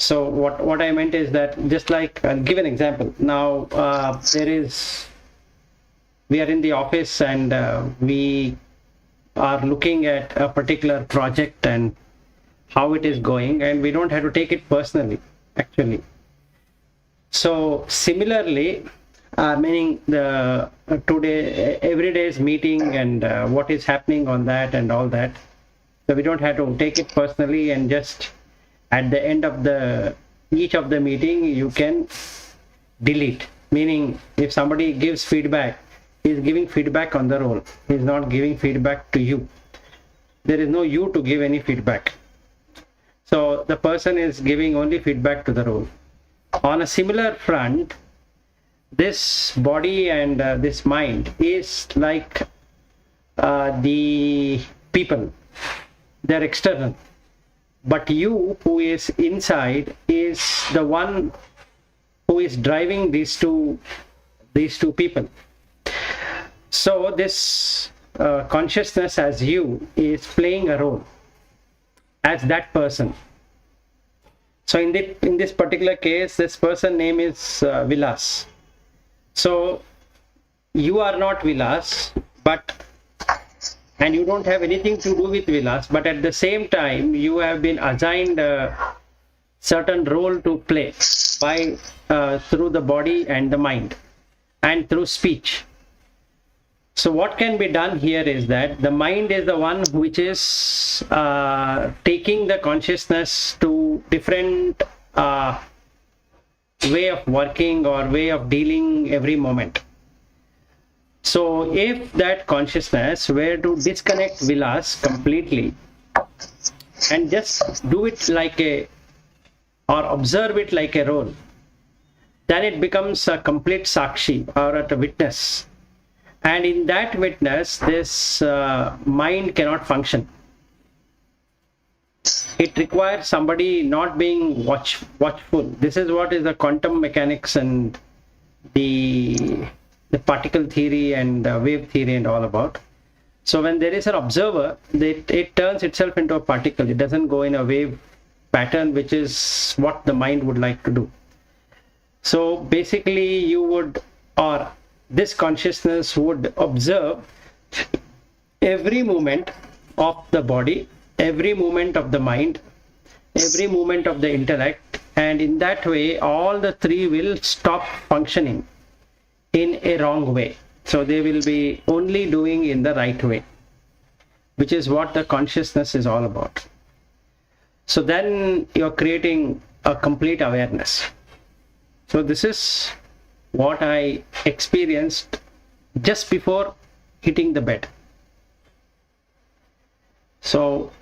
So what I meant is that, just like, I'll give an example. Now we are in the office, and we are looking at a particular project and how it is going, and we don't have to take it personally, actually. So similarly, meaning the every day's meeting and what is happening on that and all that. So we don't have to take it personally, and just at the end of each of the meeting, you can delete. Meaning, if somebody gives feedback, he's giving feedback on the role. He's not giving feedback to you. There is no you to give any feedback. So the person is giving only feedback to the role. On a similar front, this body and this mind is like the people. They're external. But you, who is inside, is the one who is driving these two people. So this consciousness as you is playing a role as that person. So in this particular case, this person name is Vilas. So you are not Vilas, and you don't have anything to do with Vilas, but at the same time, you have been assigned a certain role to play by through the body and the mind and through speech. So what can be done here is that the mind is the one which is taking the consciousness to different way of working or way of dealing every moment. So if that consciousness were to disconnect Vilas completely and just do it or observe it like a role, then it becomes a complete sakshi or a witness. And in that witness, this mind cannot function. It requires somebody not being watchful. This is what is the quantum mechanics and the particle theory and wave theory and all about. So when there is an observer, it turns itself into a particle. It doesn't go in a wave pattern, which is what the mind would like to do. So basically, this consciousness would observe every movement of the body, every movement of the mind, every movement of the intellect, and in that way, all the three will stop functioning in a wrong way. So they will be only doing in the right way, which is what the consciousness is all about. So then you're creating a complete awareness. So this is what I experienced just before hitting the bed. So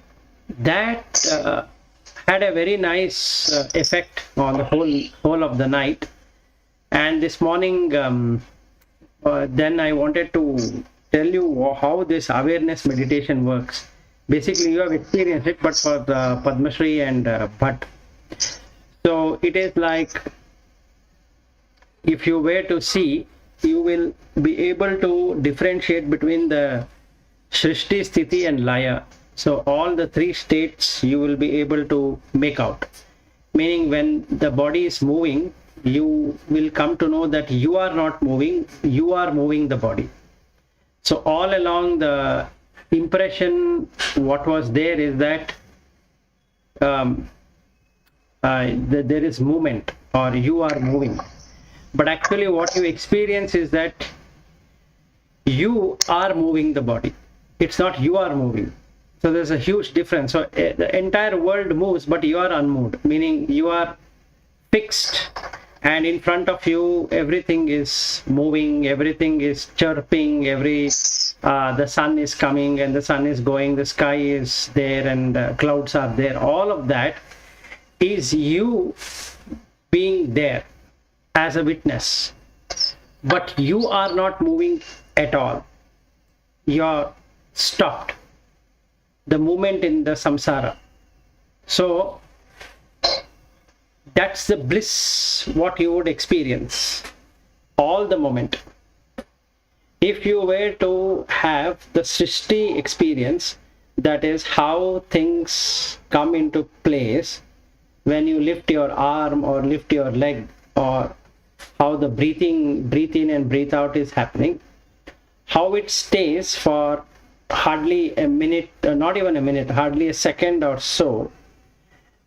that had a very nice effect on the whole of the night. And this morning, then I wanted to tell you how this awareness meditation works. Basically, you have experienced it, but for the Padma Shri and Bhatt. So it is like, if you were to see, you will be able to differentiate between the Shrishti, Sthiti and Laya. So all the three states you will be able to make out. Meaning, when the body is moving, you will come to know that you are not moving, you are moving the body. So all along, the impression what was there is that there is movement, or you are moving. But actually what you experience is that you are moving the body. It's not you are moving. So there's a huge difference. So the entire world moves, but you are unmoved, meaning you are fixed, and in front of you everything is moving, everything is chirping, the sun is coming and the sun is going, the sky is there and clouds are there. All of that is you being there as a witness, but you are not moving at all. You are stopped, the movement in the samsara. So that's the bliss what you would experience all the moment. If you were to have the Srishti experience, that is how things come into place, when you lift your arm or lift your leg, or how the breathe in and breathe out is happening, how it stays for hardly a minute, not even a minute, hardly a second or so,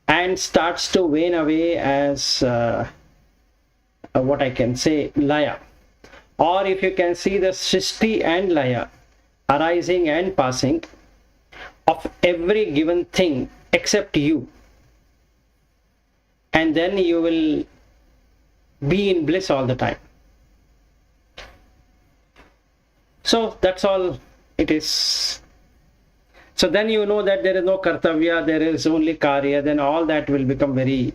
and starts to wane away as what I can say, laya. Or if you can see the Srishti and laya arising and passing of every given thing except you, and then you will be in bliss all the time. So that's all it is. So then you know that there is no kartavya, there is only karya, then all that will become very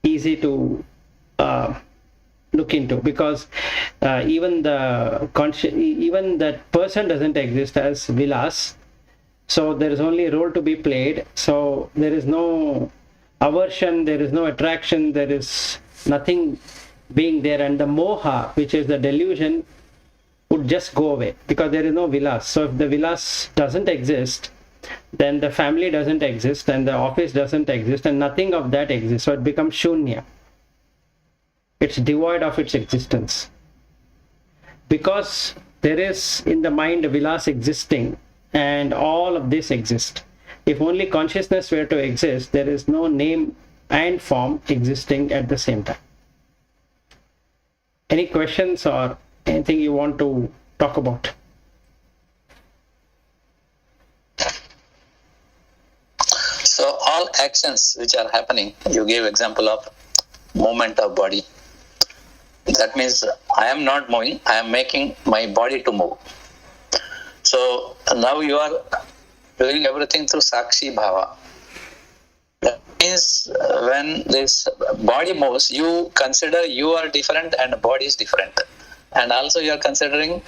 easy to look into, because even that person doesn't exist as Vilas. So there is only a role to be played. So there is no aversion, there is no attraction, there is nothing being there, and the moha, which is the delusion, would just go away, because there is no Vilas. So if the Vilas doesn't exist, then the family doesn't exist, and the office doesn't exist, and nothing of that exists. So it becomes shunya. It's devoid of its existence. Because there is in the mind Vilas existing, and all of this exists. If only consciousness were to exist, there is no name and form existing at the same time. Any questions or anything you want to talk about? So all actions which are happening, you gave example of movement of body. That means I am not moving, I am making my body to move. So now you are doing everything through Sakshi Bhava. That means when this body moves, you consider you are different and body is different. And also you are considering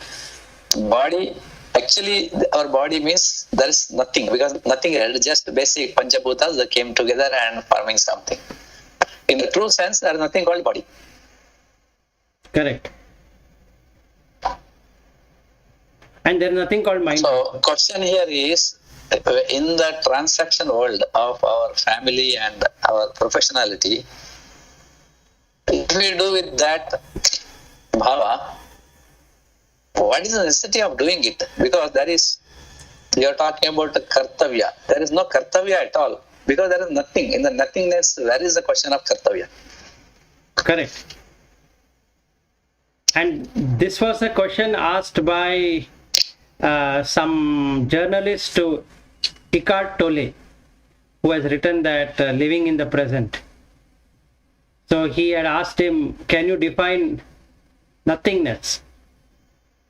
body, actually our body means there is nothing, because nothing else, just basic Panchabhutas that came together and forming something. In the true sense, there is nothing called body. Correct. And there is nothing called mind. So question here is, in the transaction world of our family and our professionality, if we do with that bhava, what is the necessity of doing it? Because there is, you are talking about kartavya. There is no kartavya at all, because there is nothing. In the nothingness, where is the question of kartavya? Correct. And this was a question asked by some journalist to Eckhart Tolle, who has written that living in the present. So he had asked him, can you define nothingness?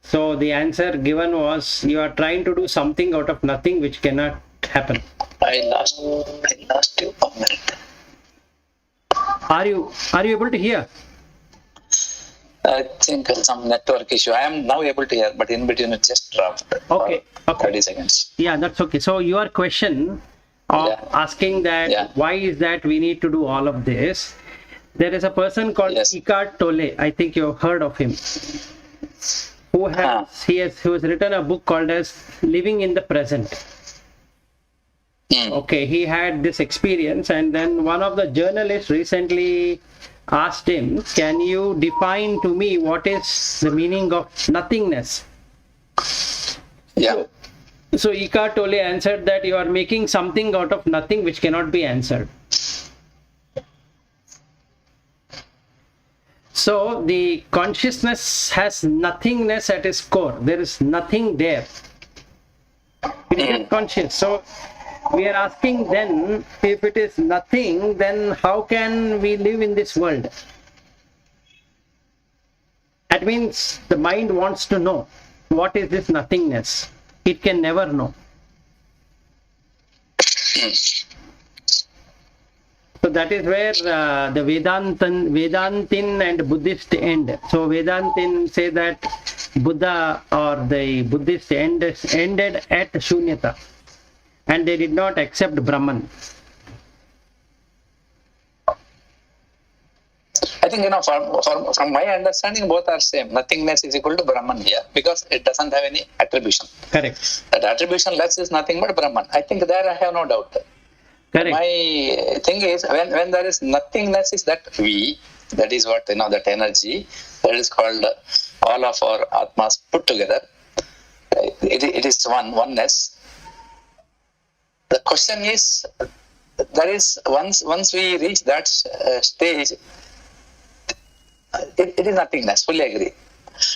So the answer given was, you are trying to do something out of nothing which cannot happen. I lost you a minute. Are you able to hear? I think some network issue. I am now able to hear, but in between it just dropped. Okay. 30 seconds. Yeah, that's okay. So your question of asking that why is that we need to do all of this? There is a person called Eckhart Tolle. I think you've heard of him. Who has written a book called as Living in the Present. Okay, he had this experience, and then one of the journalists recently asked him, can you define to me what is the meaning of nothingness? Yeah. So Eckhart Tolle answered that you are making something out of nothing which cannot be answered. So the consciousness has nothingness at its core. There is nothing there. It is conscious. So we are asking then, if it is nothing, then how can we live in this world? That means the mind wants to know, what is this nothingness? It can never know. So that is where the Vedantin and Buddhist end. So Vedantin say that Buddha or the Buddhist ended at Shunyata, and they did not accept Brahman. I think, from my understanding, both are same. Nothingness is equal to Brahman here, because it doesn't have any attribution. Correct. That attribution less is nothing but Brahman. I think there I have no doubt. Correct. My thing is, when there is nothingness, is that we, that is what, that energy, that is called all of our Atmas put together. It is oneness. The question is, there is once we reach that stage, it is nothingness, fully agree.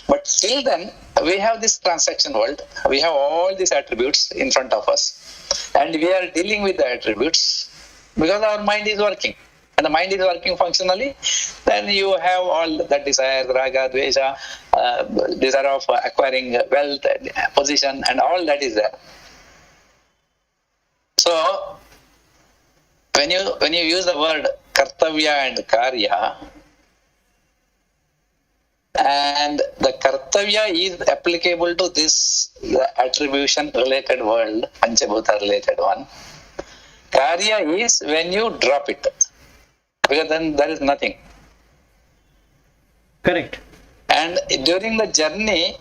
But till then, we have this transaction world, we have all these attributes in front of us, and we are dealing with the attributes because our mind is working. And the mind is working functionally, then you have all the desire, raga, dvesha, desire of acquiring wealth, position, and all that is there. So, when you use the word kartavya and karya, and the kartavya is applicable to this attribution related world, panchabhuta related one. Karya is when you drop it, because then there is nothing. Correct. And during the journey,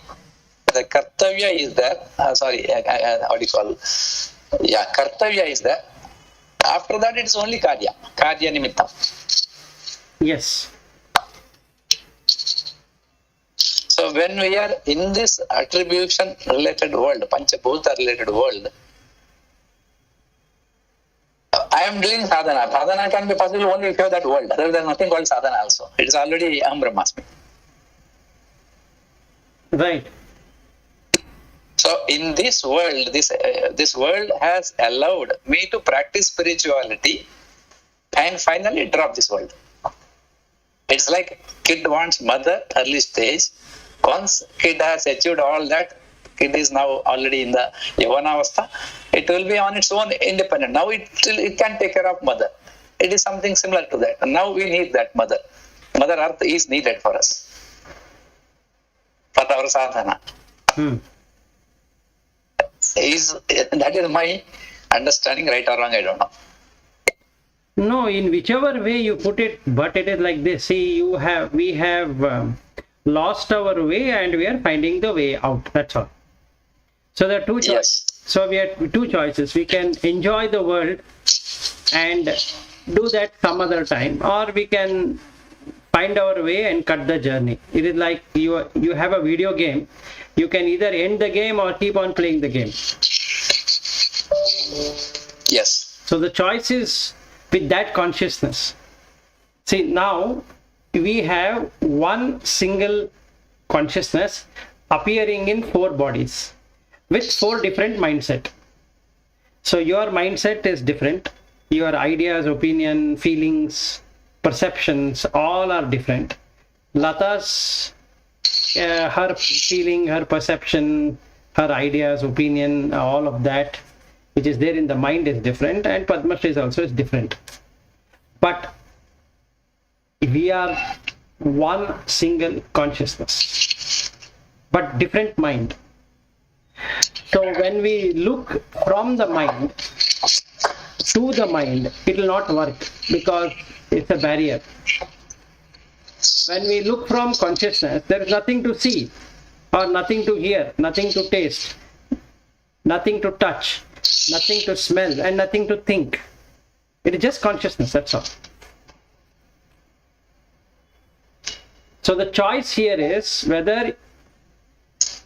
the kartavya is there. What do you call? Yeah, kartavya is there. After that, it is only karya nimittam. Yes. So when we are in this attribution related world, panchabhuta related world, I am doing sadhana. Sadhana can be possible only if you have that world. Otherwise, there is nothing called sadhana also. It is already Aham Brahmasmi. Right. So in this world, this world has allowed me to practice spirituality and finally drop this world. It's like kid wants mother, early stage. Once kid has achieved all that, kid is now already in the Yavanavastha, it will be on its own independent. Now it can take care of mother. It is something similar to that. And now we need that mother. Mother Earth is needed for us, for our sadhana. That is my understanding, right or wrong, I don't know. No, in whichever way you put it, but it is like this. See, we have lost our way and we are finding the way out. That's all. So there are two choices. Yes. So we have two choices. We can enjoy the world and do that some other time, or we can find our way and cut the journey. It is like you have a video game. You can either end the game or keep on playing the game. Yes. So the choice is with that consciousness. See, now we have one single consciousness appearing in 4 bodies with 4 different mindset. So your mindset is different. Your ideas, opinion, feelings, perceptions, all are different. Lata's, her feeling, her perception, her ideas, opinion, all of that which is there in the mind is different, and Padmashree also is different. But we are one single consciousness, but different mind. So when we look from the mind to the mind, it will not work because it's a barrier. When we look from consciousness, there is nothing to see or nothing to hear, nothing to taste, nothing to touch, nothing to smell, and nothing to think. It is just consciousness, that's all. So the choice here is whether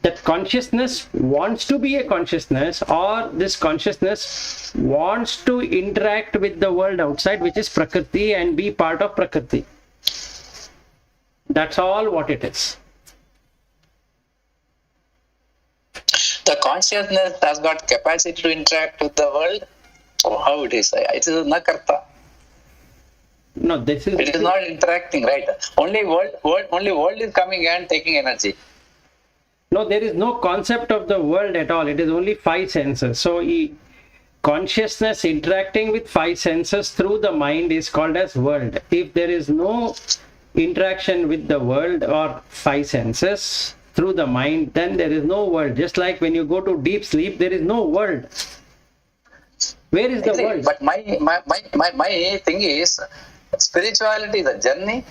that consciousness wants to be a consciousness, or this consciousness wants to interact with the world outside, which is Prakriti, and be part of Prakriti. That's all what it is. The consciousness has got capacity to interact with the world. So how it is? It is na karta. No, this is. It is not interacting, right? Only world is coming and taking energy. No, there is no concept of the world at all. It is only 5 senses. So consciousness interacting with 5 senses through the mind is called as world. If there is no interaction with the world or 5 senses through the mind, then there is no world. Just like when you go to deep sleep, there is no world. Where is the world? But my thing is, spirituality is a journey,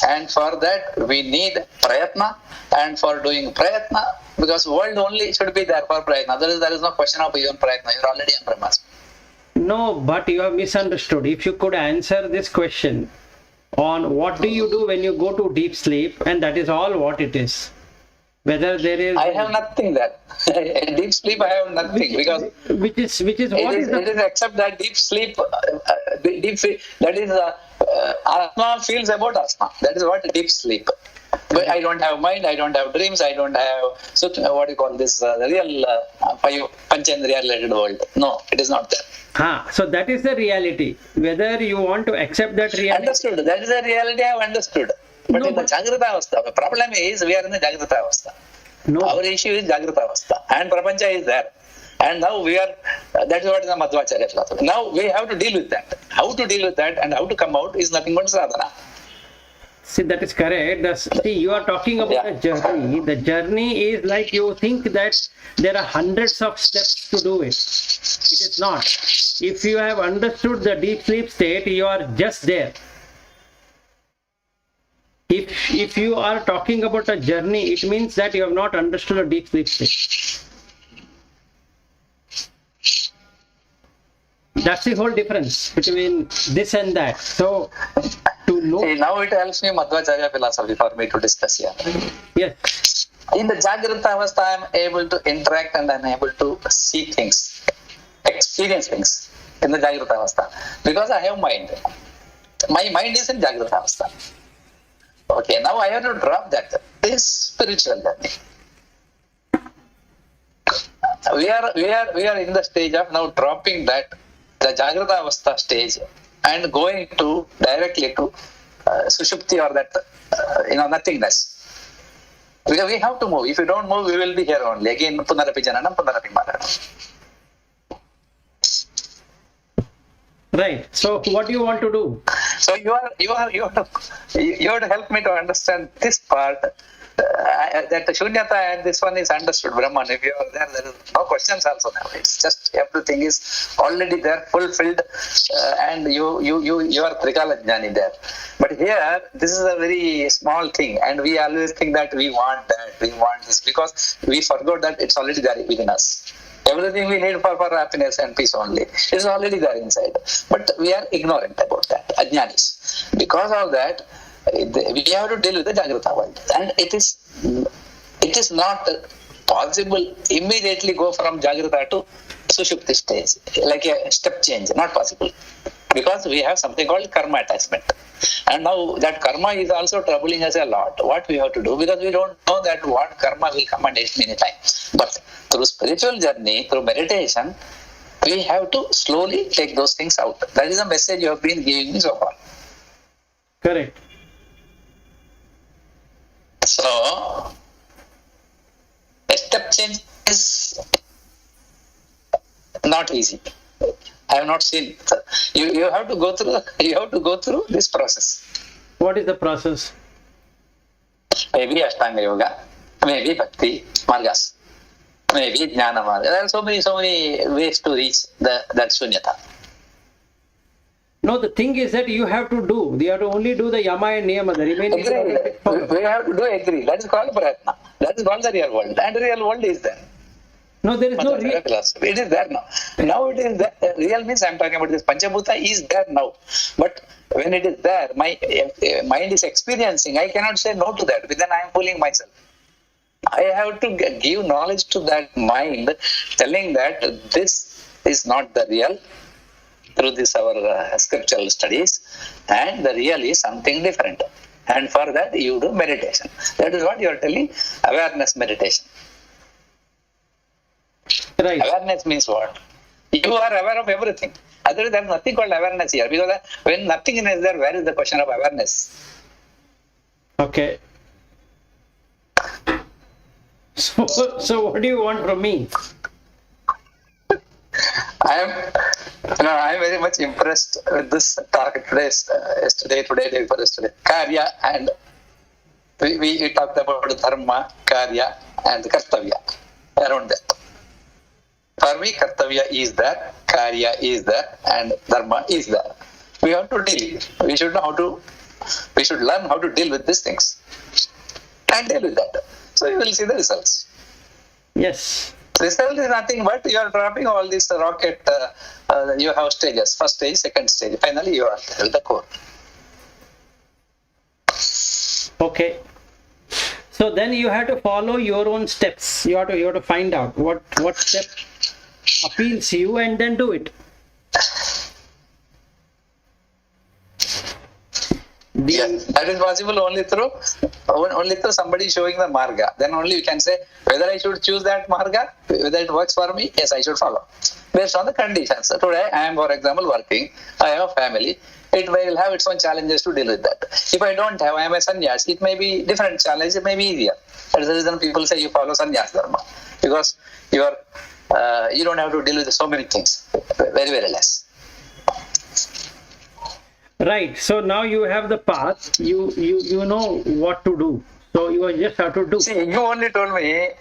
and for that we need prayatna, and for doing prayatna, because world only should be there for prayatna. There is no question of even prayatna. You're already in Brahmasmi. No, but you have misunderstood. If you could answer this question on what do you do when you go to deep sleep, and that is all what it is. Whether there is, I have nothing there. In deep sleep, I have nothing because which is what is it is except that deep sleep, that is Atma feels about Atma. That is what deep sleep. But I don't have mind, I don't have dreams, I don't have what do you call this, the real Panchendriya related world. No, it is not there. So that is the reality. Whether you want to accept that reality. Understood. That is the reality I have understood. But in the Jagrata Avastha, the problem is we are in the Jagrata Avastha. No. Our issue is Jagrata Avastha. And Prapancha is there. And now we are, that is what is the Madhvacharya philosophy. Now we have to deal with that. How to deal with that and how to come out is nothing but sadhana. See, that is correct. See, you are talking about a journey. The journey is like you think that there are hundreds of steps to do it. It is not. If you have understood the deep sleep state, you are just there. If you are talking about a journey, it means that you have not understood a deep sleep state. That's the whole difference between this and that. So, to know. See, now it helps me Madhvacharya philosophy for me to discuss here. Yes. In the Jagrata Avastha, I am able to interact and I am able to see things, experience things in the Jagrata Avastha. Because I have mind. My mind is in Jagrata Avastha. Okay, now I have to drop that. This spiritual journey. We are in the stage of now dropping that, the Jagrata Avastha stage, and going to directly to Sushupti or that, nothingness. Because we have to move. If we don't move, we will be here only. Again, Punarapi Jananam, Punarapi Maranam. Right. So what do you want to do? So you have to help me to understand this part. That Shunyata and this one is understood, Brahman. If you are there is no questions also now. It's just everything is already there, fulfilled, and you are Trikala Jnani there. But here, this is a very small thing, and we always think that we want that, we want this, because we forgot that it's already there within us. Everything we need for happiness and peace only is already there inside. But we are ignorant about that, Ajnanis. Because of that, we have to deal with the Jagrata world. And it is not possible immediately go from Jagrata to Sushupti stage, like a step change, not possible. Because we have something called karma attachment. And now that karma is also troubling us a lot. What we have to do, because we don't know that what karma will come and hit many times. But through spiritual journey, through meditation, we have to slowly take those things out. That is the message you have been giving me so far. Correct. So, a step change is not easy. I have not seen. You have to go through this process. What is the process? Maybe Ashtanga Yoga, maybe Bhakti Margas, maybe Jnana Marga. There are so many ways to reach that Shunyata. No, the thing is that you have to do. You have to only do the Yama and Niyama. The remaining. We have to do agree. That is called Pratna. That is called the real world. And the real world is there. No, there is no real philosophy. It is there now. Now it is there. Real means I am talking about this. Panchabhuta is there now. But when it is there, my mind is experiencing. I cannot say no to that. But then I am fooling myself. I have to give knowledge to that mind, telling that this is not the real, through this our scriptural studies, and the real is something different. And for that you do meditation. That is what you are telling, awareness meditation. Right. Awareness means what? You are aware of everything. Otherwise there is nothing called awareness here, because when nothing is there, where is the question of awareness? Okay. So what do you want from me? I am very much impressed with this talk today, day before yesterday. Karya, and we talked about dharma, karya, and kartavya, around that. For me, kartavya is there, karya is there, and dharma is there. We have to deal. We should learn how to deal with these things and deal with that. So you will see the results. Yes. Result is nothing but you are dropping all this rocket. You have stages, first stage, second stage. Finally, you are there with the core. Okay. So then you have to follow your own steps. You have to find out what step appeals you and then do it. Yes, that is possible only through somebody showing the marga. Then only you can say whether I should choose that marga, whether it works for me. Yes, I should follow based on the conditions. So today I am, for example, working. I have a family. It will have its own challenges to deal with that. If I don't have, I am a sannyas. It may be different challenge. It may be easier. That is the reason people say you follow sannyas dharma, because you don't have to deal with so many things. Very, very less. Right. So now you have the path. You know what to do. So you just have to do. See, you only told me.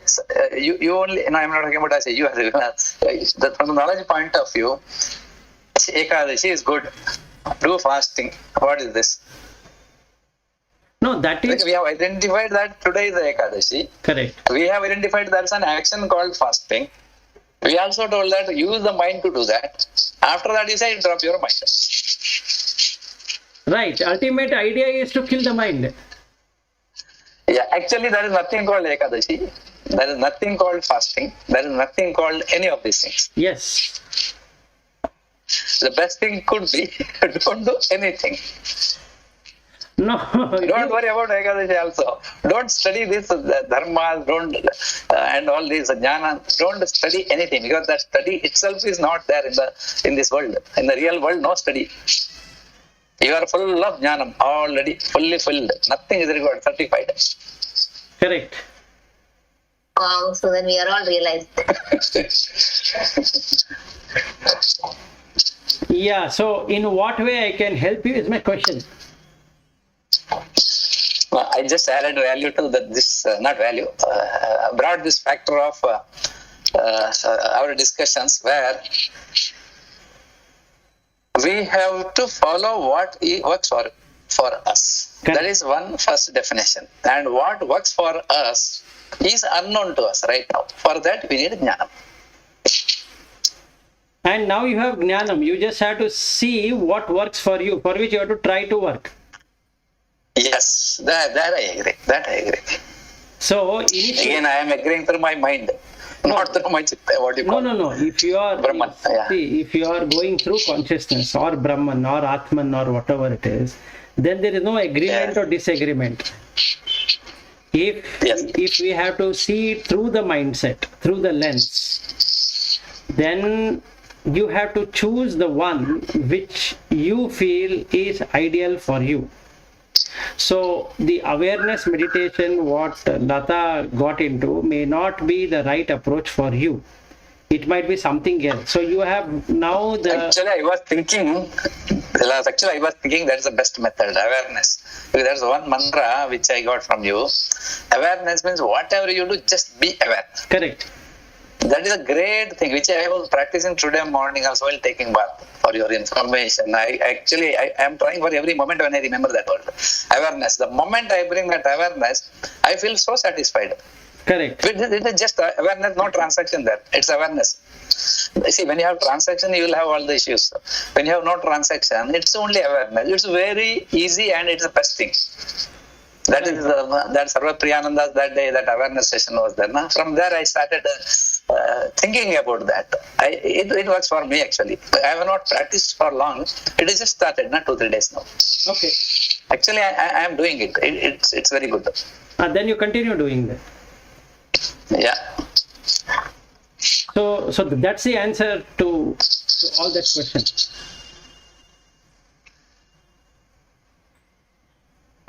You only. No, I am not talking about us. You are from the knowledge point of view. Ekadashi is good. Do fasting. What is this? No, that is. We have identified that today is the Ekadashi. Correct. We have identified there is an action called fasting. We also told that use the mind to do that. After that, you say drop your mind. Right. Ultimate idea is to kill the mind. Yeah, actually, there is nothing called Ekadashi. There is nothing called fasting. There is nothing called any of these things. Yes. The best thing could be don't do anything. No. Don't worry about Ekadashi also. Don't study this dharma, and all this jnana. Don't study anything, because that study itself is not there in this world. In the real world, no study. You are full of jnanam already, fully filled. Nothing is required, certified. Correct. Wow, so then we are all realized. Yeah, so in what way I can help you is my question. I just added value to this, not value, brought this factor of our discussions where we have to follow what works for us. Correct. That is one first definition. And what works for us is unknown to us right now. For that, we need jnanam. And now you have jnanam. You just have to see what works for you, for which you have to try to work. Yes, that I agree. That I agree. So, Again, I am agreeing through my mind, not through my chitta. What you call no. If you are Brahman, yeah. See, if you are going through consciousness or Brahman or Atman or whatever it is, then there is no agreement or disagreement. If we have to see it through the mindset, through the lens, then you have to choose the one which you feel is ideal for you. So the awareness meditation what Lata got into may not be the right approach for you. It might be something else. So you have now the... Actually, I was thinking that is the best method, awareness. Because there's one mantra which I got from you. Awareness means whatever you do, just be aware. Correct. That is a great thing, which I was practicing today morning also while taking bath, for your information. I am trying for every moment when I remember that word. Awareness. The moment I bring that awareness, I feel so satisfied. Correct. It is just awareness, no transaction there. It's awareness. See, when you have transaction, you will have all the issues. When you have no transaction, it's only awareness. It's very easy and it's the best thing. That is that Sarva Priyananda's that day, that awareness session was there. Na? From there, I started thinking about that. It works for me actually. I have not practiced for long. It is just started, not 2-3 days now. Okay. Actually, I am doing it. It's very good. Then you continue doing that. Yeah. So that's the answer to all that question.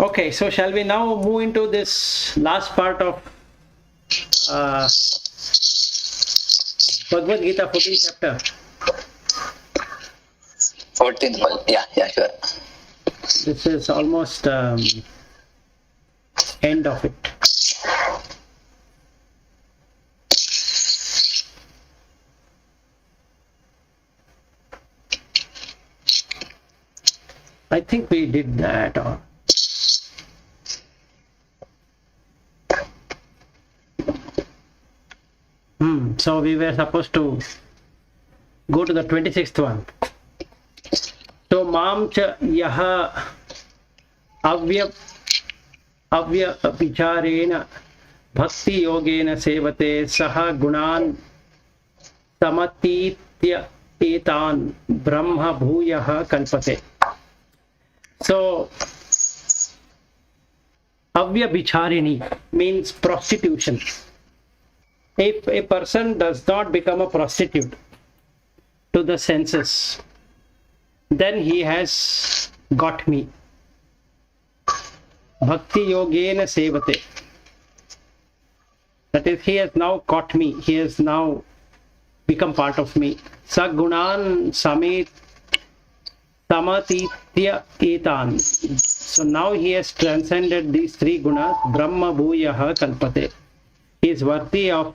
Okay, so shall we now move into this last part of Bhagvadgita 14th chapter? 14th one. Yeah, sure. This is almost end of it. I think we did that. Or So we were supposed to go to the 26th one. So mam cha yaha avya vicharena bhakti yogena sevate saha gunan samatitya etan brahma bhuyah kalpate. So avya vicharini means prostitution. If a person does not become a prostitute to the senses, then he has got me. Bhakti yogena sevate. That is, he has now caught me. He has now become part of me. Sagunan samatitya etan. So now he has transcended these three gunas. Brahma bhuyah kalpate. He is worthy of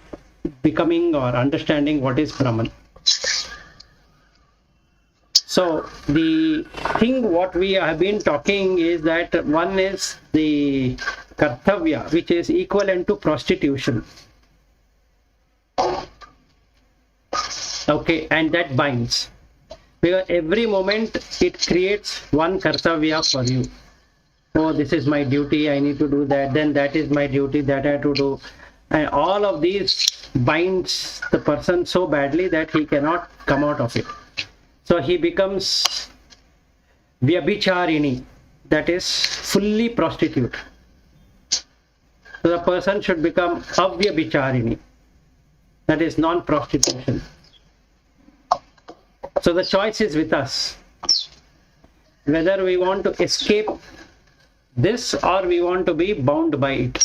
becoming or understanding what is Brahman. So the thing what we have been talking is that one is the kartavya, which is equivalent to prostitution. Okay, and that binds. Because every moment it creates one kartavya for you. Oh, this is my duty, I need to do that. Then that is my duty, that I have to do. And all of these binds the person so badly that he cannot come out of it. So he becomes vyabhicharini, that is fully prostitute. So the person should become avyabhicharini, that is non-prostitution. So the choice is with us, whether we want to escape this or we want to be bound by it.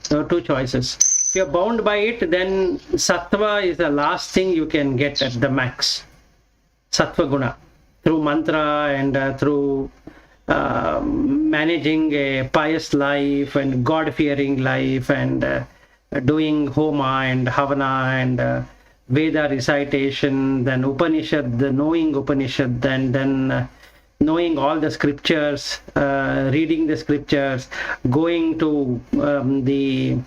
There are two choices. If you're bound by it, then Satva is the last thing you can get at the max. Satva guna, through mantra and through managing a pious life and God-fearing life and doing homa and havana and Veda recitation, then Upanishad, knowing Upanishad, and then knowing all the scriptures, reading the scriptures, going to the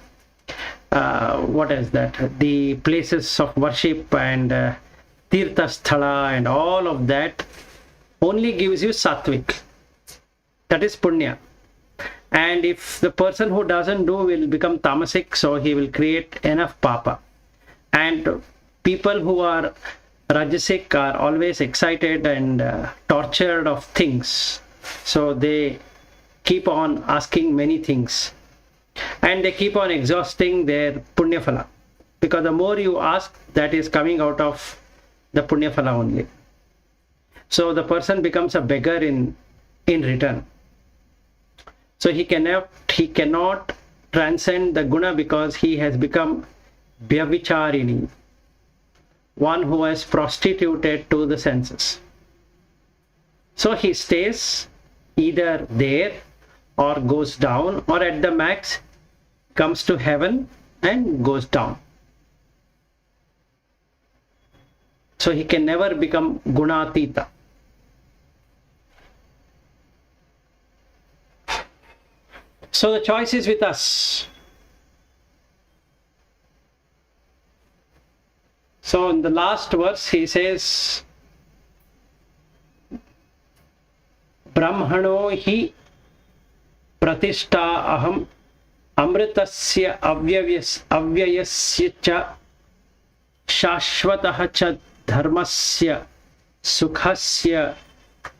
what is that? The places of worship and Tirtha Sthala and all of that only gives you sattvic. That is punya. And if the person who doesn't do will become tamasic, so he will create enough papa. And people who are rajasic are always excited and tortured of things. So they keep on asking many things. And they keep on exhausting their punya phala. Because the more you ask, that is coming out of the punya phala only. So the person becomes a beggar in return. So he cannot transcend the guna because he has become vyabhicharini, one who has prostituted to the senses. So he stays either there or goes down, or at the max comes to heaven and goes down. So he can never become gunatita. So the choice is with us. So in the last verse he says, Brahmano hi pratishta aham amritasya avyayasya cha shashvatah cha dharmasya sukhasya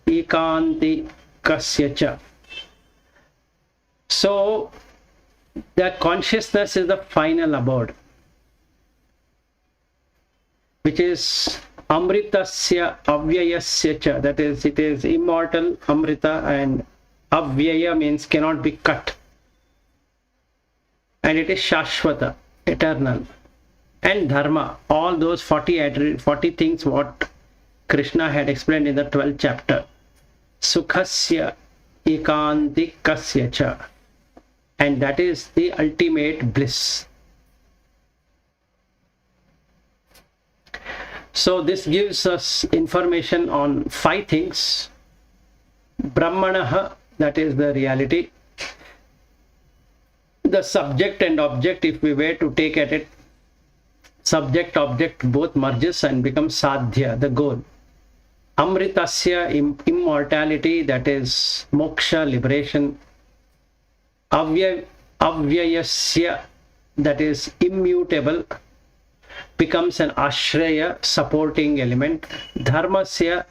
ekantikasya cha. So the consciousness is the final abode, which is amritasya avyayasya cha, that is, it is immortal amrita, and avyaya means cannot be cut, and it is shashvata, eternal, and dharma, all those 40 things what Krishna had explained in the 12th chapter. Sukhasya ekantikasya cha, and that is the ultimate bliss. So this gives us information on 5 things. Brahmanaha, that is the reality. The subject and object, if we were to take at it, subject object both merges and becomes sadhya, the goal. Amritasya, immortality, that is moksha, liberation. Avyayasya, that is immutable, becomes an ashraya, supporting element. Dharmasya,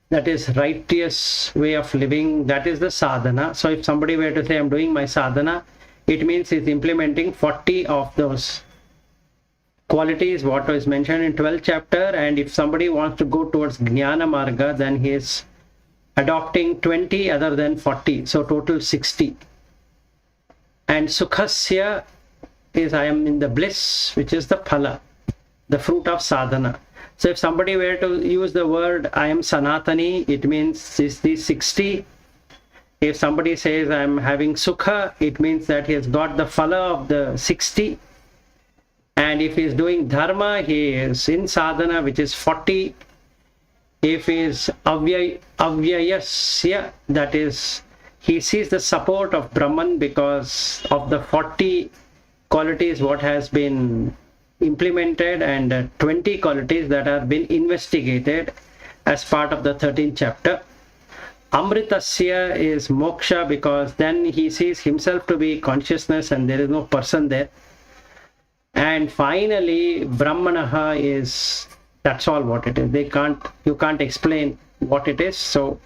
that is righteous way of living, that is the sadhana. So if somebody were to say, I'm doing my sadhana, it means he's implementing 40 of those qualities, what is mentioned in 12th chapter. And if somebody wants to go towards Jnana Marga, then he is adopting 20 other than 40, so total 60. And Sukhasya is I am in the bliss, which is the phala, the fruit of sadhana. So if somebody were to use the word I am Sanatani, it means is the 60. If somebody says I am having Sukha, it means that he has got the phala of the 60. And if he is doing Dharma, he is in sadhana, which is 40. If he is Avyayasya, that is, he sees the support of Brahman because of the 40 qualities what has been implemented and 20 qualities that have been investigated as part of the 13th chapter. Amritasya is moksha because then he sees himself to be consciousness and there is no person there. And finally, Brahmanaha is, that's all what it is. You can't explain what it is. So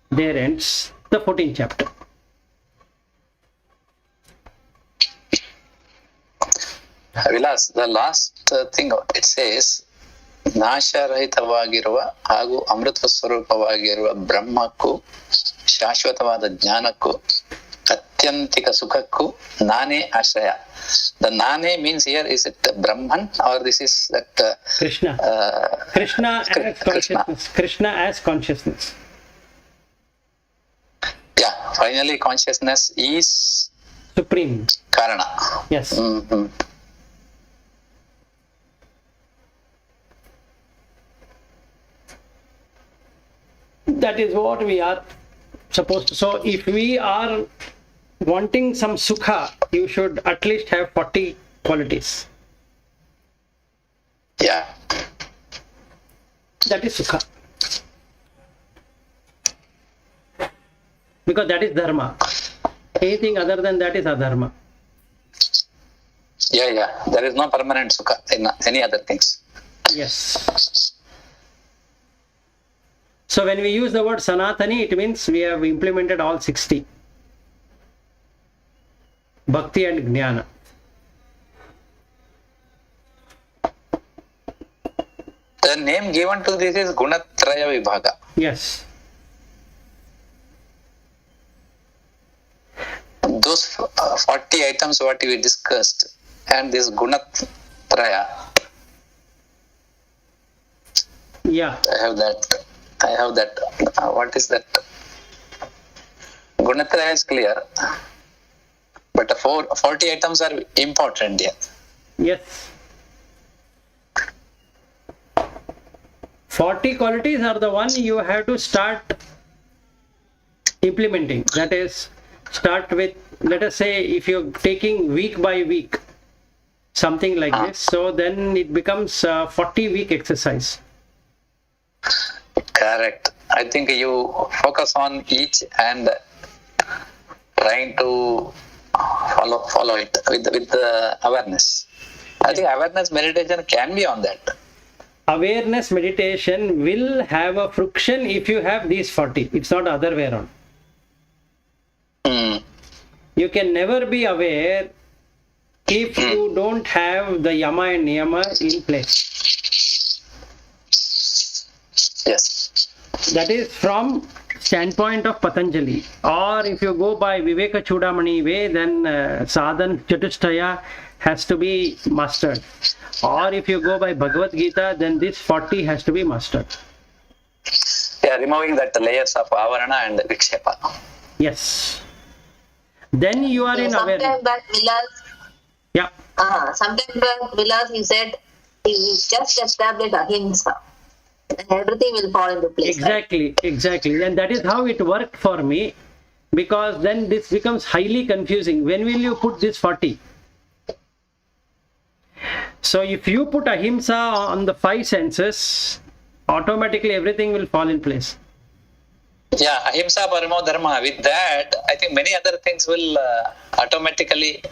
there ends the 14th chapter. Vilas, the last thing it says, ನಾಶರಹಿತವಾಗಿರುವ ಹಾಗೂ ಅಮೃತ ಸ್ವರೂಪವಾಗಿರುವ ಬ್ರಹ್ಮಕ್ಕೂ ಶಾಶ್ವತವಾದ ಜ್ಞಾನಕ್ಕೂ ಅತ್ಯಂತಿಕ ಸುಖಕ್ಕೂ ನಾನೇ ಆಶ್ರಯ. The nane means here, is it Brahman or this is that Krishna? Krishna as consciousness. Krishna as consciousness. Yeah, finally consciousness is supreme. Karana. Yes. Mm-hmm. That is what we are supposed to. So if we are wanting some sukha, you should at least have 40 qualities. Yeah. That is sukha. Because that is dharma. Anything other than that is adharma. Yeah. There is no permanent sukha in any other things. Yes. So when we use the word Sanatani, it means we have implemented all 60. Bhakti and Jnana. The name given to this is Gunatraya Vibhaga. Yes. Those 40 items what we discussed and this Gunatraya. Yeah. I have that. What is that? Gunatraya is clear. But 40 items are important here. Yes. 40 qualities are the one you have to start implementing. That is, start with, let us say, if you're taking week by week, something like this, so then it becomes a 40-week exercise. Correct. I think you focus on each and trying to follow it with awareness. I think awareness meditation can be on that. Awareness meditation will have a friction if you have these 40. It's not other way around. You can never be aware if you don't have the yama and niyama in place. Yes. That is from standpoint of Patanjali. Or if you go by Viveka Chudamani way, then sadhan chatushtaya has to be mastered. Or if you go by Bhagvadgita, then this 40 has to be mastered. Yeah, removing that layers of avarana and vikshepa. Yes. Then you are in awareness. Sometime back, Vilas. Yeah. Sometime back, Vilas, he said he just established ahimsa. And everything will fall into place. Exactly. And that is how it worked for me, because then this becomes highly confusing. When will you put this 40? So if you put ahimsa on the 5 senses, automatically everything will fall in place. Yeah, ahimsa paramo dharma. With that, I think many other things will automatically,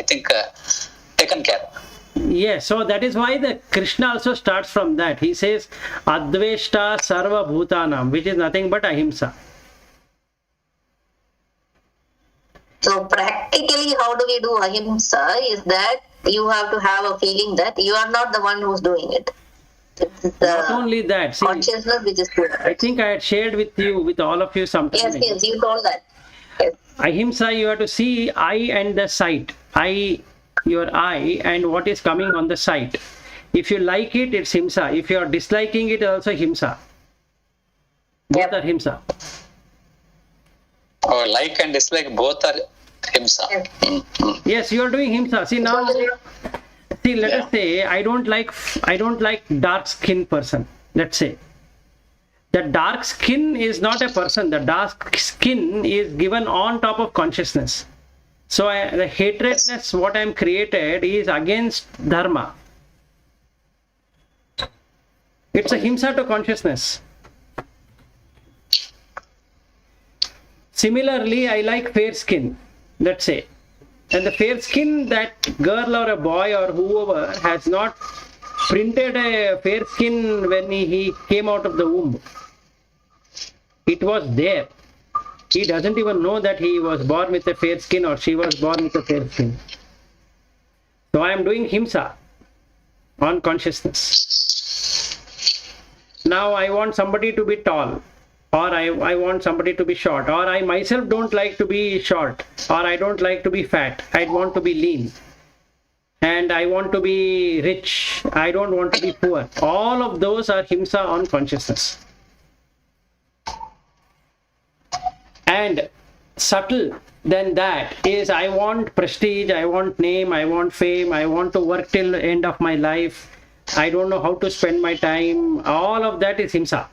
taken care of. Yes, so that is why the Krishna also starts from that. He says, Adveshta Sarva Bhutanam, which is nothing but ahimsa. So practically, how do we do ahimsa? Is that you have to have a feeling that you are not the one who's doing it. Not only that, see, consciousness which is doing I it. think I had shared with all of you something. Yes, you told that. Yes. Ahimsa, you have to see eye and the sight. Your eye and what is coming on the sight. If you like it, it's himsa. If you are disliking it, also himsa. Both are himsa. Or like and dislike both are himsa. Yes. Yes, you are doing himsa. See now, let us say I don't like dark skin person. Let's say the dark skin is not a person. The dark skin is given on top of consciousness. So the hatredness what I am created is against dharma. It's a himsa to consciousness. Similarly, I like fair skin, let's say. And the fair skin, that girl or a boy or whoever has not printed a fair skin when he came out of the womb. It was there. He doesn't even know that he was born with a fair skin or she was born with a fair skin. So I am doing himsa on consciousness. Now I want somebody to be tall, or I want somebody to be short, or I myself don't like to be short, or I don't like to be fat. I want to be lean. And I want to be rich. I don't want to be poor. All of those are himsa on consciousness. And subtle than that is I want prestige, I want name, I want fame, I want to work till the end of my life. I don't know how to spend my time. All of that is himsa.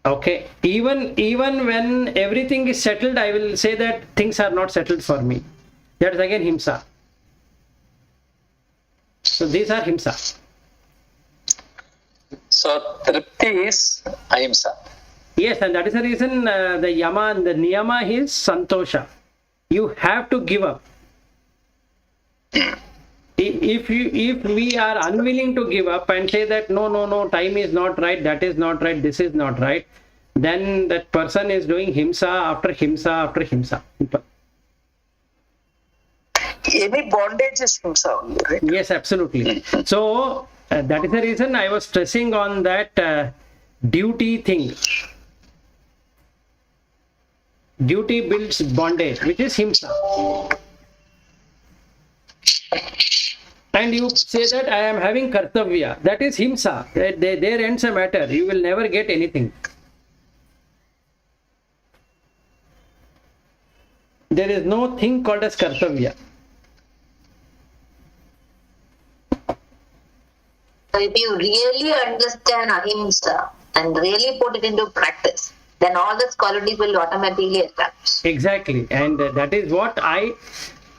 Okay. Even when everything is settled, I will say that things are not settled for me. That is again himsa. So these are himsa. So tripti is ahimsa. Yes, and that is the reason the yama and the niyama is santosha. You have to give up. If we are unwilling to give up and say that no, time is not right, that is not right, this is not right, then that person is doing himsa after himsa after himsa. Any bondage is himsa only, right? Yes, absolutely. So that is the reason I was stressing on that duty thing. Duty builds bondage, which is himsa. And you say that I am having kartavya, that is himsa. There ends a matter. You will never get anything. There is no thing called as kartavya. So if you really understand ahimsa and really put it into practice, then all these qualities will automatically establish. Exactly. And that is what I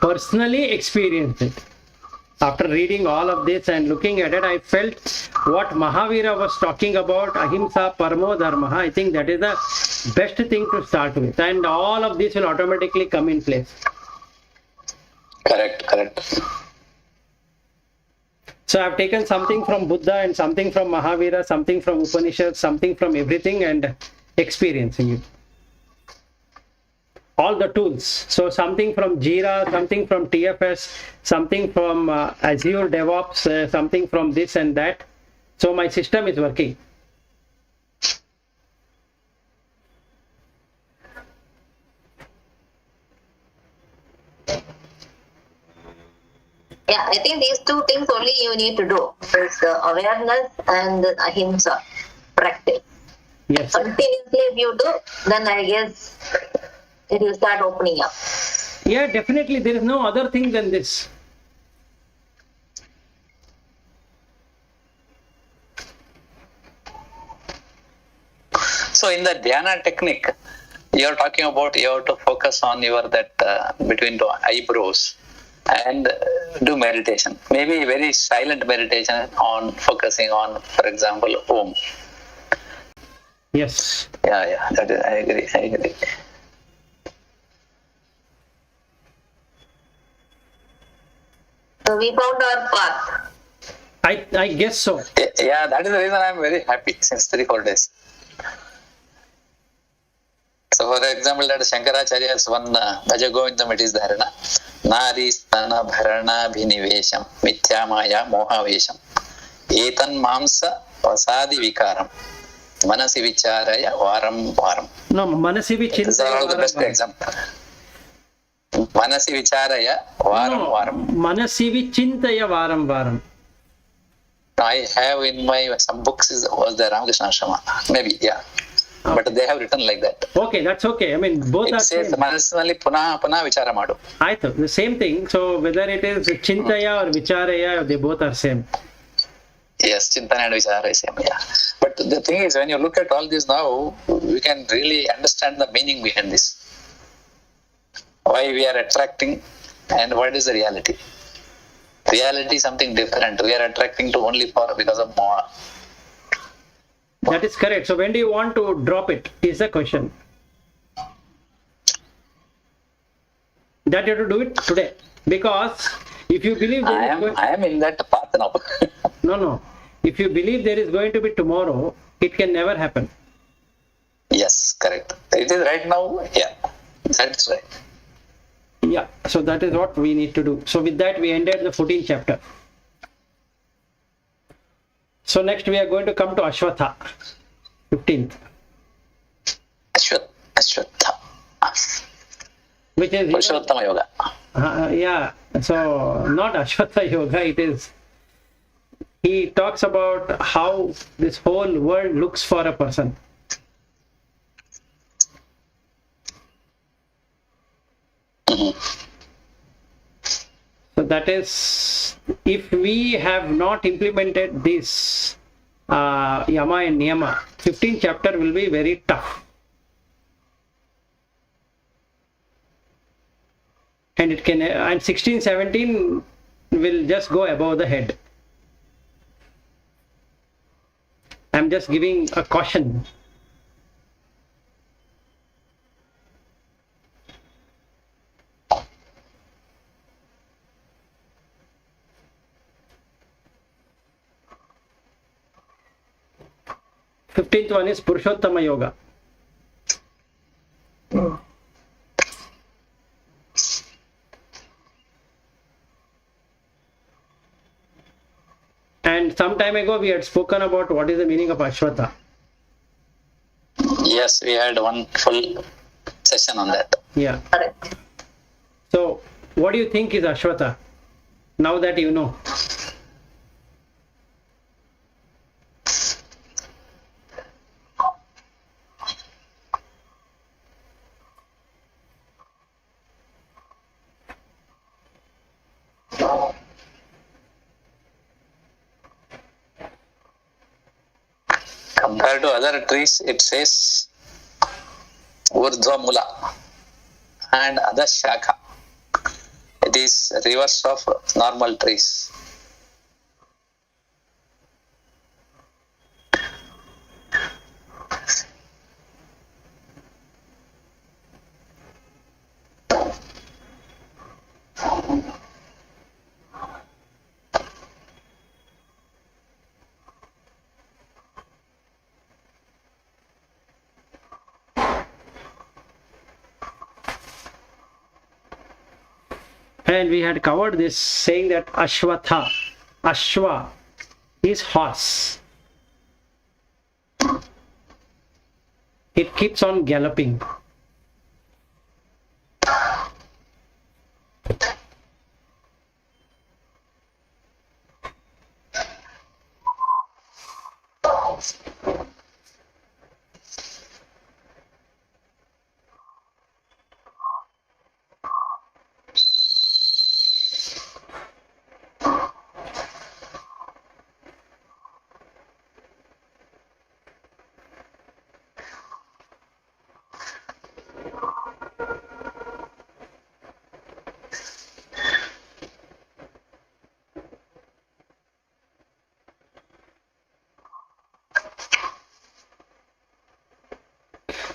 personally experienced it. After reading all of this and looking at it, I felt what Mahavira was talking about, ahimsa paramo dharma. I think that is the best thing to start with. And all of this will automatically come in place. Correct. So I've taken something from Buddha and something from Mahavira, something from Upanishads, something from everything and experiencing it. All the tools. So something from Jira, something from TFS, something from Azure DevOps, something from this and that. So my system is working. Yeah, I think these two things only you need to do. Is awareness and ahimsa practice. Yes. Continuously if you do, then I guess it will start opening up. Yeah, definitely. There is no other thing than this. So in the dhyana technique, you are talking about you have to focus on your between the eyebrows. and do meditation. Maybe very silent meditation on focusing on, for example, Om. Yes. Yeah, that is, I agree. So we found our path. I guess so. Yeah, that is the reason I am very happy since 3-4 days. So, for example, that Shankaracharya's one Bhaja Govindam, it is there, na? Nari stana bharana bhinivesham mithya maya mohavesham etan mamsa vasadi vikaram manasi vicharaya varam varam. No, Manasi These are all the best example. Manasi vicharaya varam varam. Manasi vichintaya varam varam. I have in my some books was the Ramakrishna Ashrama. Maybe, yeah. Okay. But they have written like that. Okay, that's okay. I mean, both It are says same. Manasnali puna vichara madu. I thought the same thing. So whether it is Chintaya or Vicharaya, they both are same. Yes, Chintana and Vichara is same, yeah. But the thing is, when you look at all this now, we can really understand the meaning behind this. Why we are attracting and what is the reality. Reality is something different. We are attracting to only for because of moha. That is correct. So when do you want to drop it is the question. That you have to do it today. Because if you believe I am in that path now. No. If you believe there is going to be tomorrow, it can never happen. Yes, correct. It is right now, yeah. That's right. Yeah. So that is what we need to do. So with that, we ended the 14th chapter. So next we are going to come to Ashwatha, 15th. Ashwatha. Which is Purushottama Yoga. yeah. So not Ashwatha Yoga, it is. He talks about how this whole world looks for a person. So that is, if we have not implemented this Yama and Niyama, 15th chapter will be very tough. And it can, and 16, 17 will just go above the head. I'm just giving a caution. Fifteenth one is Purushottama Yoga. And some time ago we had spoken about what is the meaning of Ashwatha. Yes, we had one full session on that. Yeah. Correct. So what do you think is Ashwatha? Now that you know. Compared to other trees, it says Urdhva Mula and Adha Shakha. It is reverse of normal trees. And we had covered this saying that Ashwatha, Ashwa is horse. It keeps on galloping.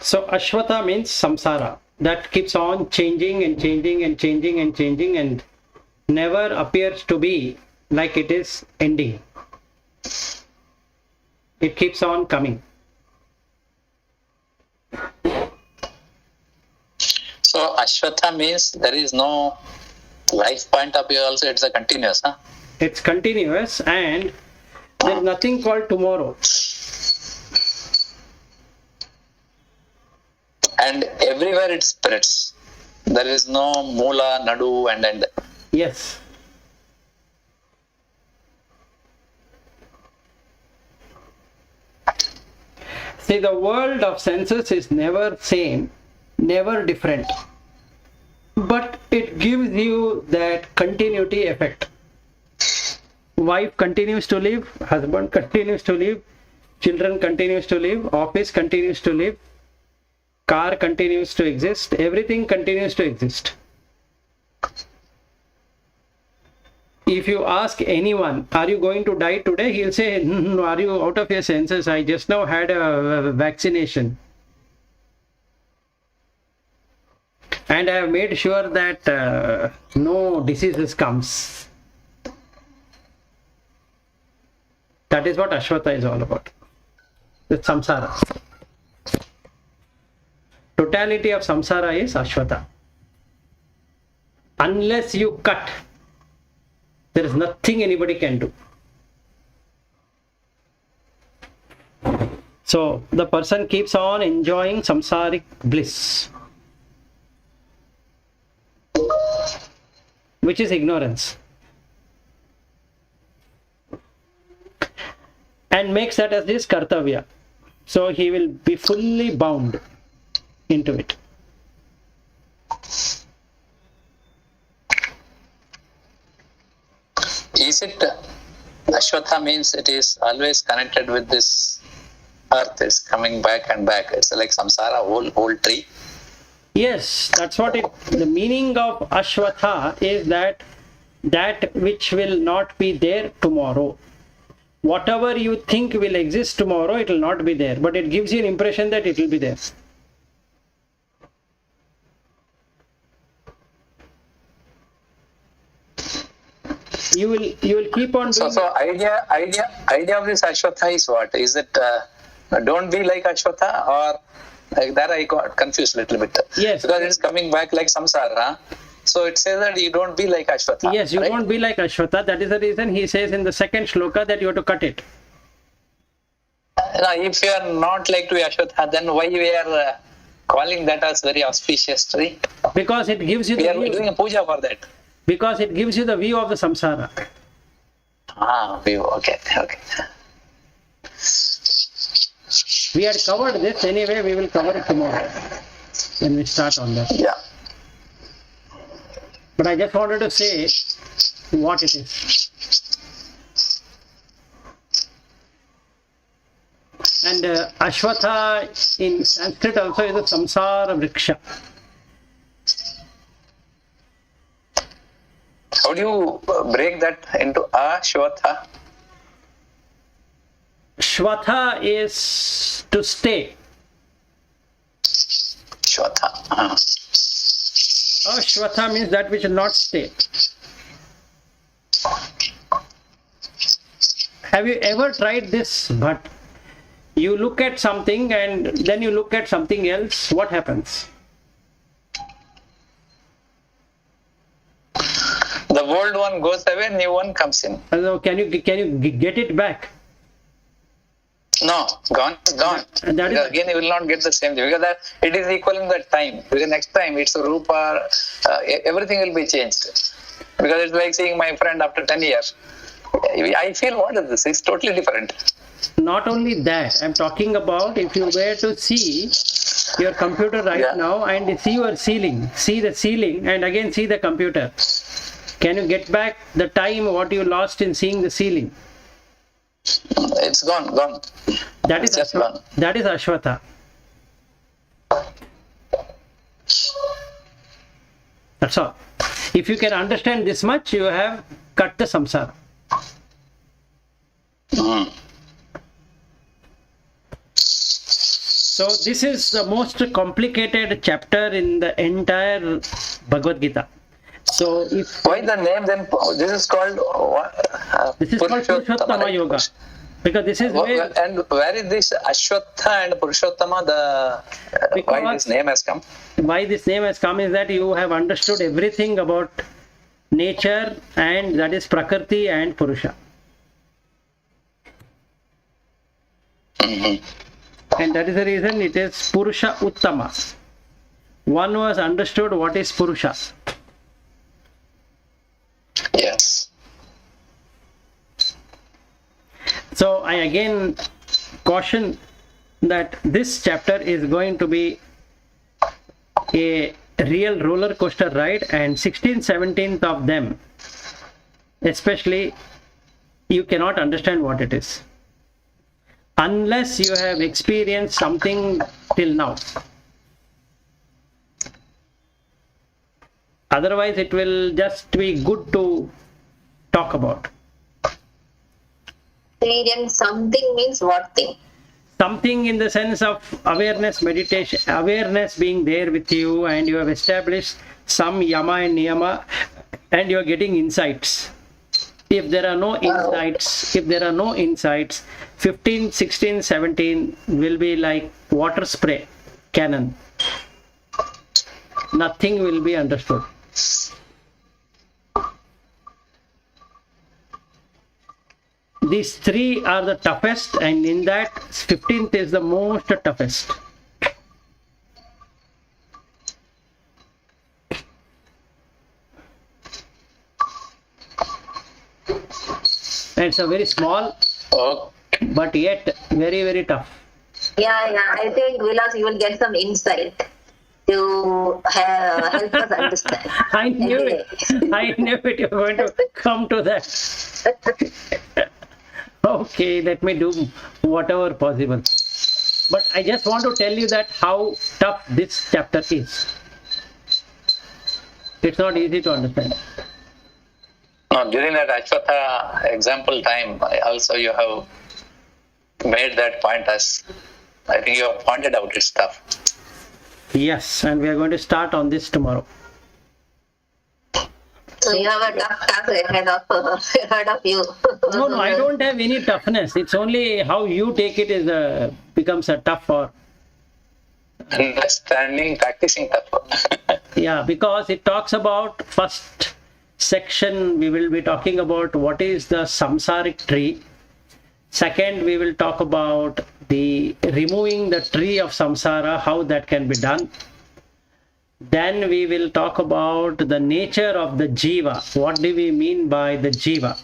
So Ashvata means samsara, that keeps on changing and changing and changing and changing and never appears to be like it is ending. It keeps on coming. So Ashwatha means there is no life point of view also, it's a continuous, huh? It's continuous and there's nothing called tomorrow. And everywhere it spreads. There is no mula, nadu and end. Yes. See, the world of senses is never same, never different. But it gives you that continuity effect. Wife continues to live, husband continues to live, children continues to live, office continues to live, car continues to exist, everything continues to exist. If you ask anyone, are you going to die today? He'll say, no, are you out of your senses? I just now had a vaccination. And I have made sure that no diseases comes. That is what Ashvata is all about. It's samsara. Totality of samsara is Ashvata. Unless you cut, there is nothing anybody can do. So the person keeps on enjoying samsaric bliss, which is ignorance, and makes that as his kartavya. So he will be fully bound into it. Is it Ashwatha means it is always connected with this earth, is coming back and back. It's like samsara, whole tree. Yes, that's what it. The meaning of Ashwatha is that which will not be there tomorrow. Whatever you think will exist tomorrow, it will not be there, but it gives you an impression that it will be there. You will keep on doing. So idea of this Ashwatha is what? Is it don't be like Ashwatha, or like that? I got confused a little bit. Yes. Because it is coming back like samsara. So it says that you don't be like Ashwatha. Yes, you right? won't be like Ashwatha. That is the reason he says in the second shloka that you have to cut it. Now, if you are not like to Ashwatha, then why we are calling that as very auspicious tree? Because it gives you We are the doing view. a puja for that. Because it gives you the view of the samsara. Okay. We had covered this anyway. We will cover it tomorrow when we start on that. Yeah. But I just wanted to say what it is. And Ashwatha in Sanskrit also is a samsara vriksha. How do you break that into Ashwatha? Shwatha is to stay. Ashwatha. Ashwatha means that which will not stay. Have you ever tried this? But you look at something and then you look at something else. What happens? The old one goes away, new one comes in. So can you get it back? No, gone. And that is- Because again, you will not get the same thing, because that it is equal in that time. Because next time it's a rupa, everything will be changed. Because it's like seeing my friend after 10 years. I feel, what is this? It's totally different. Not only that, I'm talking about if you were to see your computer right now and see the ceiling and again see the computer. Can you get back the time what you lost in seeing the ceiling? It's gone. That is It's just gone. that is Ashwatha. That's all. If you can understand this much, you have cut the samsara. So this is the most complicated chapter in the entire Bhagavad Gita. So if Why the name then? This is called this is called Purushottama right? Yoga, because this is where, And where is this Ashwatha and Purushottama? Why this name has come? why this name has come is that you have understood everything about nature, and that is Prakriti and Purusha. And that is the reason it is Purusha Uttama. One was understood what is Purusha. Yes. So I again caution that this chapter is going to be a real roller coaster ride, and 16th, 17th of them, especially, you cannot understand what it is unless you have experienced something till now. Otherwise, it will just be good to talk about. Experience something means what thing? Something in the sense of awareness, meditation, awareness being there with you, and you have established some yama and niyama, and you are getting insights. If there are no insights, 15, 16, 17 will be like water spray cannon. Nothing will be understood. These three are the toughest, and in that 15th is the most toughest. And it's a very small, but yet very, very tough. Yeah. I think Vilas, you will get some insight to help us understand. I knew it. I knew it. You're going to come to that. Okay, let me do whatever possible. But I just want to tell you that how tough this chapter is. It's not easy to understand. No, during that Ashwatha example time, also you have made that point as, I think you have pointed out its stuff. Yes, and we are going to start on this tomorrow. So you have a tough task ahead of you. No, I don't have any toughness. It's only how you take it becomes a tough or... Understanding, practicing tough. Yeah, because it talks about first section, we will be talking about what is the samsaric tree. Second, we will talk about the removing the tree of samsara, how that can be done. Then we will talk about the nature of the jiva. What do we mean by the jiva?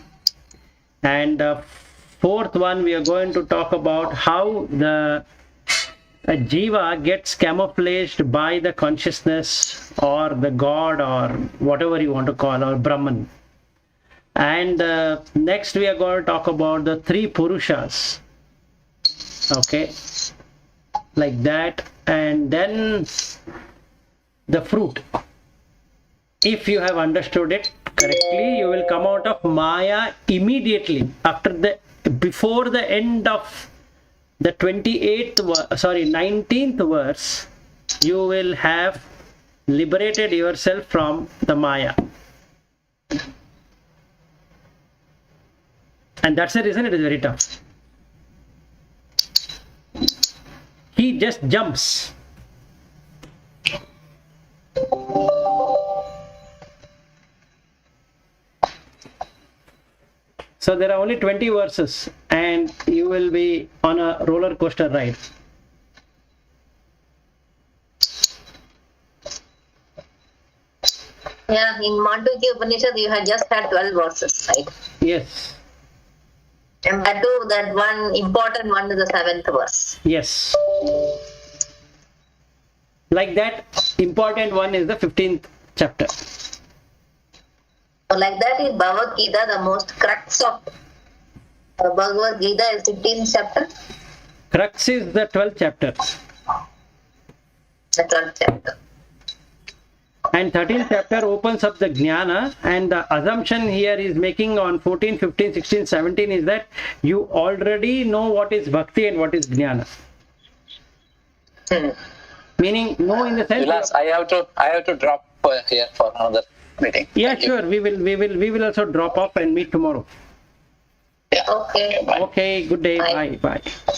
And fourth one, we are going to talk about how the jiva gets camouflaged by the consciousness or the God or whatever you want to call, or Brahman. And next we are going to talk about the three Purushas. Okay, like that. And then the fruit. If you have understood it correctly, you will come out of Maya immediately. Before the end of the 19th verse, you will have liberated yourself from the Maya. And that's the reason it is very tough. He just jumps. So there are only 20 verses, and you will be on a roller coaster ride. Yeah, in Mandukya Upanishad, you had just had 12 verses, right? Yes. And that too, that one important one is the 7th verse. Yes. Like that, important one is the 15th chapter. So like that in Bhagavad Gita, the most crux of Bhagavad Gita is 15th chapter. Crux is the 12th chapter. The 12th chapter. And 13th chapter opens up the jnana, and the assumption here is making on 14, 15, 16, 17 is that you already know what is bhakti and what is jnana. Meaning no in the sense. Vilas, I have to drop here for another meeting. Yeah, Thank you. sure. We will also drop off and meet tomorrow. Yeah. Okay. Bye. Okay. Good day. Bye. Bye. Bye.